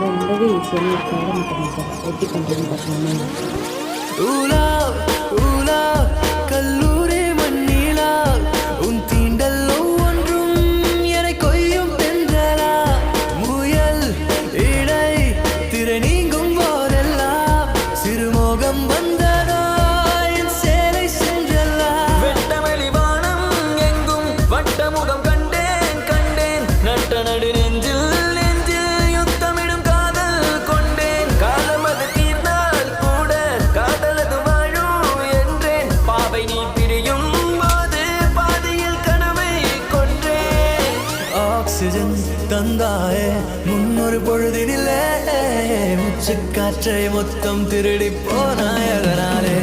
ரொம்பவே ஈஸியான ஒரு காடை முட்டை மசாலா எப்படி பண்ணுறதுன்னு பார்க்கலாமா? ஊலா ஊலா கல்லூரி மண்ணிலா உன் தீண்டல் ஒவ்வொன்றும் என கொய்யும் தென்றலா முயல் இடை திரை நீங்கும் போதெல்லாம் சிறுமோகம் வந்ததா என் சேலை சென்றல்லா வெட்டமளி வானம் எங்கும் வட்டமுகம் கண்டேன் கண்டேன் நட்ட நடு நெஞ்சில் யுத்தமிடும் காதல் கொண்டேன் காலம் அது தீர்ந்தால் கூட காதலது வாழும் என்றேன் பாவை நீ பிரியும் போது பாதையில் கனவை கொன்றேன் ஆக்சிஜன் தந்தாயே முன்னொரு பொழுதினிலே முச்சு காற்றை மொத்தம் திருடி போனாய் அதனாலே